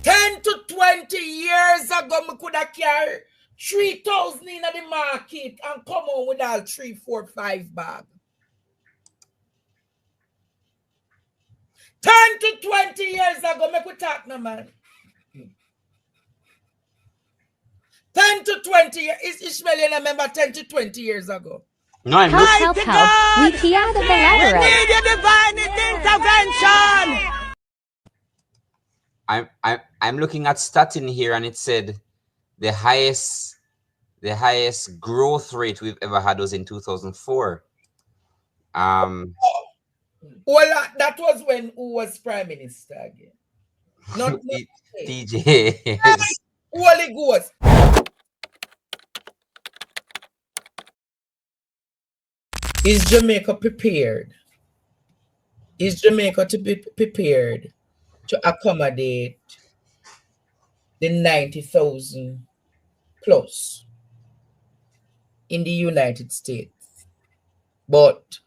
10 to 20 years ago, I could have carried 3,000 in the market and come on with all 3, 4, 5 bags. 10 to 20 years ago, make we talk no man. 10 to 20 years. Is Ishmael, you remember 10 to 20 years ago? No, I'm help. We key out of the labyrinth. We need your divine intervention. I'm looking at statin here, and it said the highest growth rate we've ever had was in 2004. Well, that was when who was prime minister again? Not TJ. Holy Ghost. Is Jamaica prepared? Is Jamaica to be prepared to accommodate the 90,000 plus in the United States? But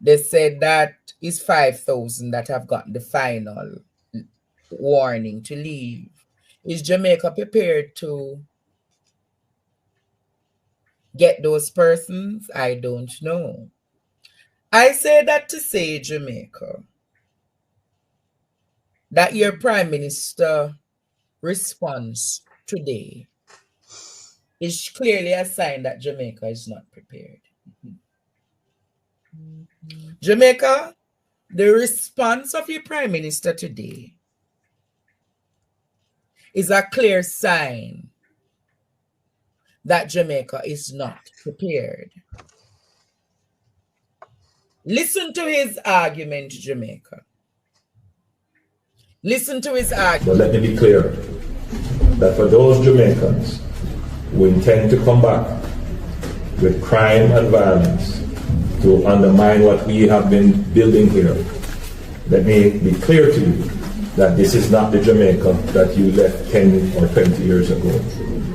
they said that is 5,000 that have gotten the final warning to leave. Is Jamaica prepared to get those persons? I don't know. I say that to say, Jamaica, that your Prime Minister response today is clearly a sign that Jamaica is not prepared. Jamaica, the response of your Prime Minister today is a clear sign that Jamaica is not prepared. Listen to his argument, Jamaica. Listen to his argument. But let me be clear that for those Jamaicans who intend to come back with crime and violence to undermine what we have been building here, let me be clear to you that this is not the Jamaica that you left 10 or 20 years ago.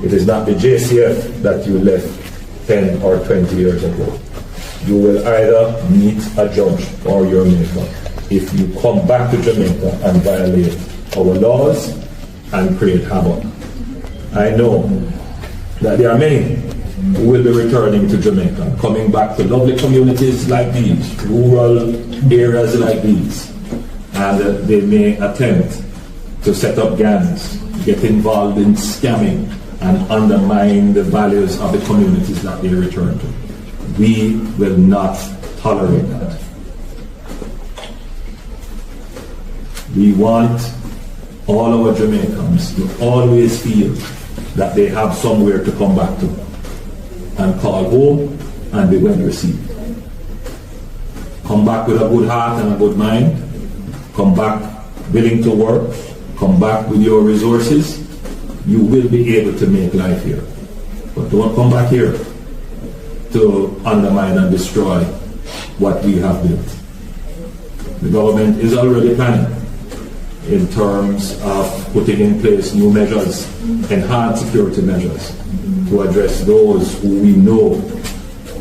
It is not the JCF that you left 10 or 20 years ago. You will either meet a judge or your maker if you come back to Jamaica and violate our laws and create havoc. I know that there are many who will be returning to Jamaica, coming back to lovely communities like these, rural areas like these, and they may attempt to set up gangs, get involved in scamming, and undermine the values of the communities that they return to. We will not tolerate that. We want all our Jamaicans to always feel that they have somewhere to come back to and call home and be well received. Come back with a good heart and a good mind. Come back willing to work. Come back with your resources. You will be able to make life here. But don't come back here to undermine and destroy what we have built. The government is already planning in terms of putting in place new measures, enhanced security measures, to address those who we know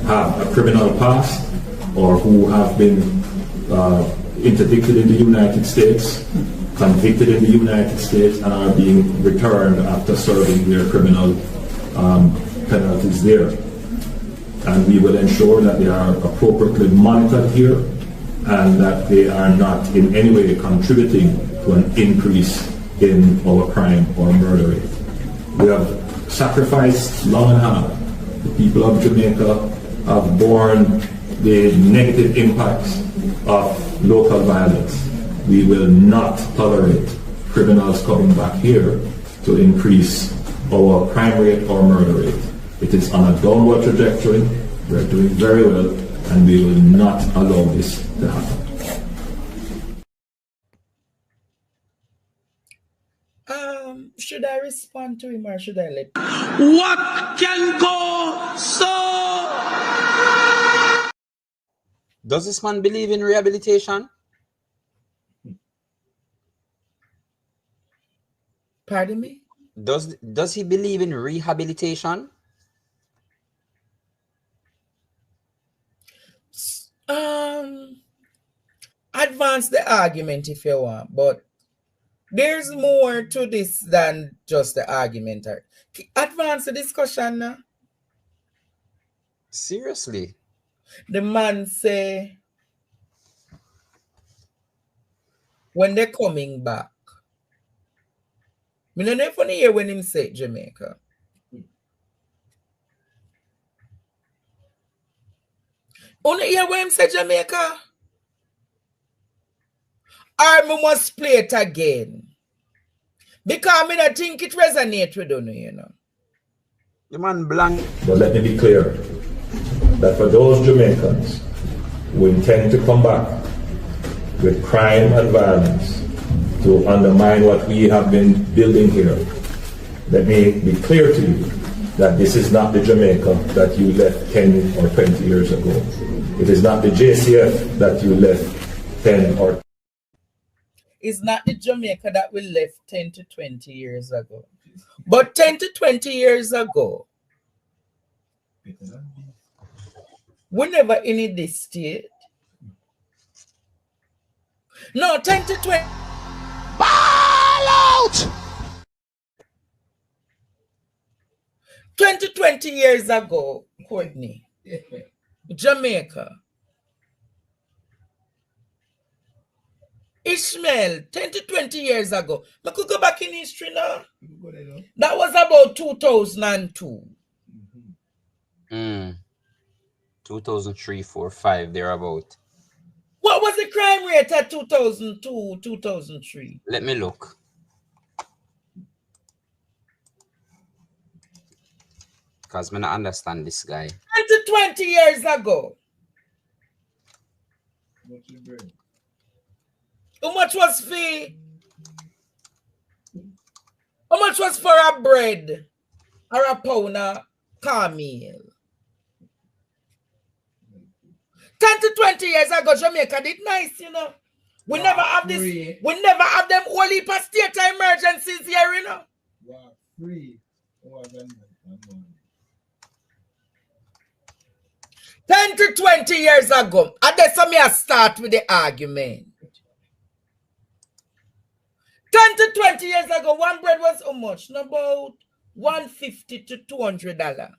have a criminal past or who have been interdicted in the United States, convicted in the United States, and are being returned after serving their criminal penalties there. And we will ensure that they are appropriately monitored here and that they are not in any way contributing to an increase in our crime or murder rate. We have sacrificed long and hard. The people of Jamaica have borne the negative impacts of local violence. We will not tolerate criminals coming back here to increase our crime rate or murder rate. It is on a downward trajectory. We're doing very well, and we will not allow this to happen. Should I respond to him or should I let What can go so? Does this man believe in rehabilitation? Pardon me? Does he believe in rehabilitation? Advance the argument if you want, but There's more to this than just the argument. Advance the discussion now. Seriously. The man say, when they're coming back, I don't know if you hear when him say Jamaica. Only hear when him say Jamaica? Or we must play it again. Because I don't think it resonates with you know. The man blank. But let me be clear that for those Jamaicans who intend to come back with crime and violence to undermine what we have been building here, let me be clear to you that this is not the Jamaica that you left 10 or 20 years ago. It is not the JCF that you left 10 or It's not the Jamaica that we left 10 to 20 years ago. But 10 to 20 years ago, we never in this state. No, 10 to 20. Ball out! 20 years ago, Courtney, Jamaica. Ishmael, 10 to 20 years ago. I could go back in history now. That was about 2002. 2003, 4, 5, thereabout. What was the crime rate at 2002, 2003? Let me look. Because I don't understand this guy. 10 to 20 years ago. How much was fee? How much was for a bread or a pound of cornmeal? 10 to 20 years ago, Jamaica did nice, you know. We never have this. We never have them whole heap of state emergencies here, you know. Free. 10 to 20 years ago. And that's how I start with the argument. 10 to 20 years ago, one bread was how much? About $150 to $200.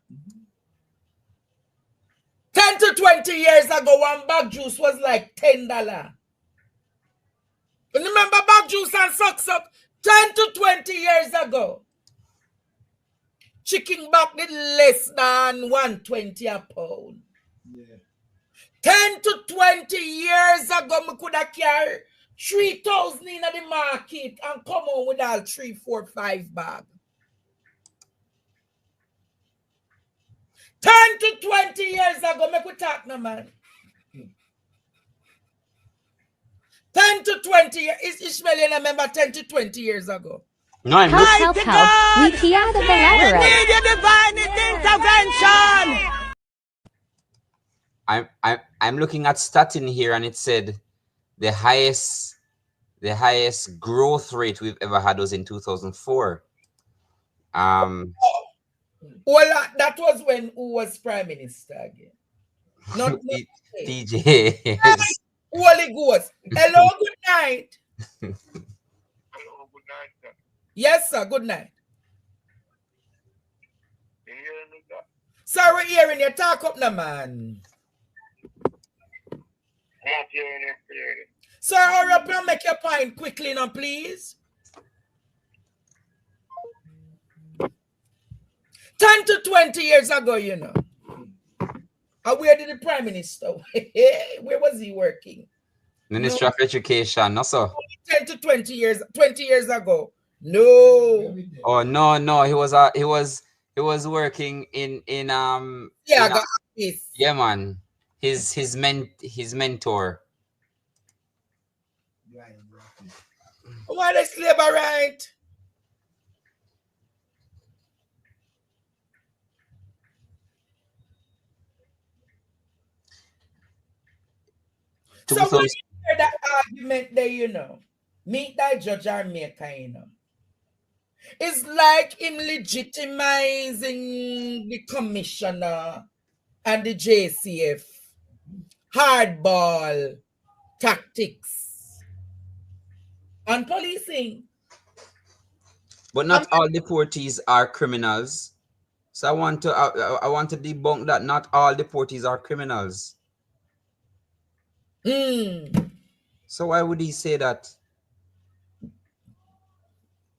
10 to 20 years ago, one bag juice was like $10. Remember bag juice and socks up? 10 to 20 years ago. Chicken back did less than $120 a pound. Yeah. 10 to 20 years ago, I could have carried 3,000 in the market and come on with all 3, 4, 5 bags. 10 to 20 years ago, make we talk now, man. 10 to 20 years. Is Ishmael, you remember 10 to 20 years ago? No, I'm Help, help, help. We key out of the ladder. Need your divine intervention! I'm looking at statin here, and it said the highest growth rate we've ever had was in 2004. Well, that was when who was prime minister again? Not DJ. Holy Ghost. Hello, good night. Hello, good night, sir. Yes, sir, good night. You hear me, sir? Sir, we're hearing you. Talk up now, man. Not hearing you clearly. Sir, hurry up and make your point quickly now, please. 10 to 20 years ago, you know. And where did the prime minister? Where was he working? Ministry of Education, no sir. 10 to 20 years ago. No. Oh no, he was working in office. Yeah, man. His mentor. Why they labor right? So when you hear that argument there, you know, meet that judge or maker, you know. It's like him legitimizing the commissioner and the JCF hardball tactics and policing. But not all deportees are criminals. So I want to debunk that not all deportees are criminals. So why would he say that?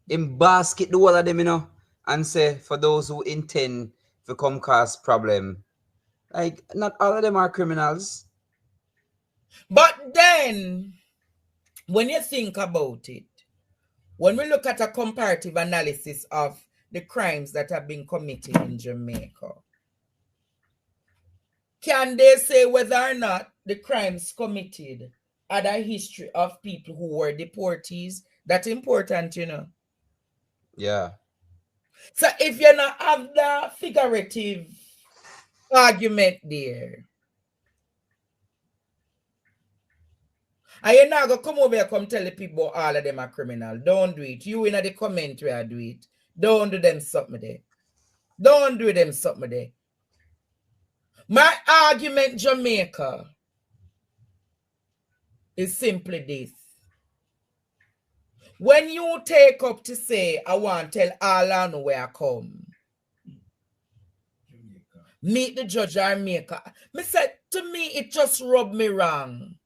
In basket the whole of them, you know, and say for those who intend to come cause problem. Like, not all of them are criminals. But then, when you think about it, when we look at a comparative analysis of the crimes that have been committed in Jamaica, can they say whether or not the crimes committed had a history of people who were deportees? That's important, you know. Yeah. So if you not have the figurative argument there, and you're not going to come over here come tell the people all of them are criminal. Don't do it. You in the comment where I do it. Don't do them something there. Don't do them something there. My argument, Jamaica, is simply this. When you take up to say, I want to tell all I know where I come, meet the judge or maker, me said, to me, it just rubbed me wrong.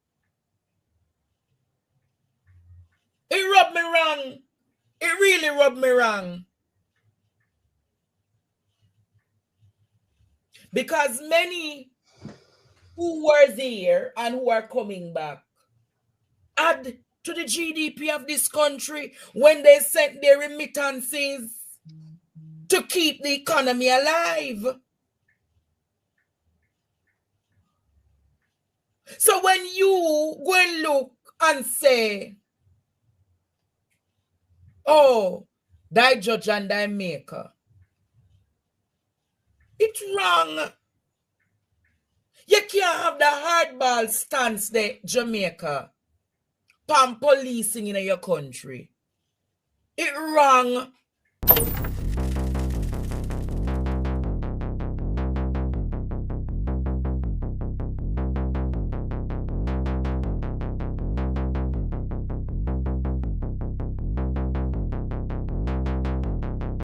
It rubbed me wrong. It really rubbed me wrong. Because many who were there and who are coming back add to the GDP of this country when they sent their remittances to keep the economy alive. So when you go and look and say, oh, thy judge and thy maker, it's wrong. You can't have the hardball stance there, Jamaica, pan policing in your country. It's wrong.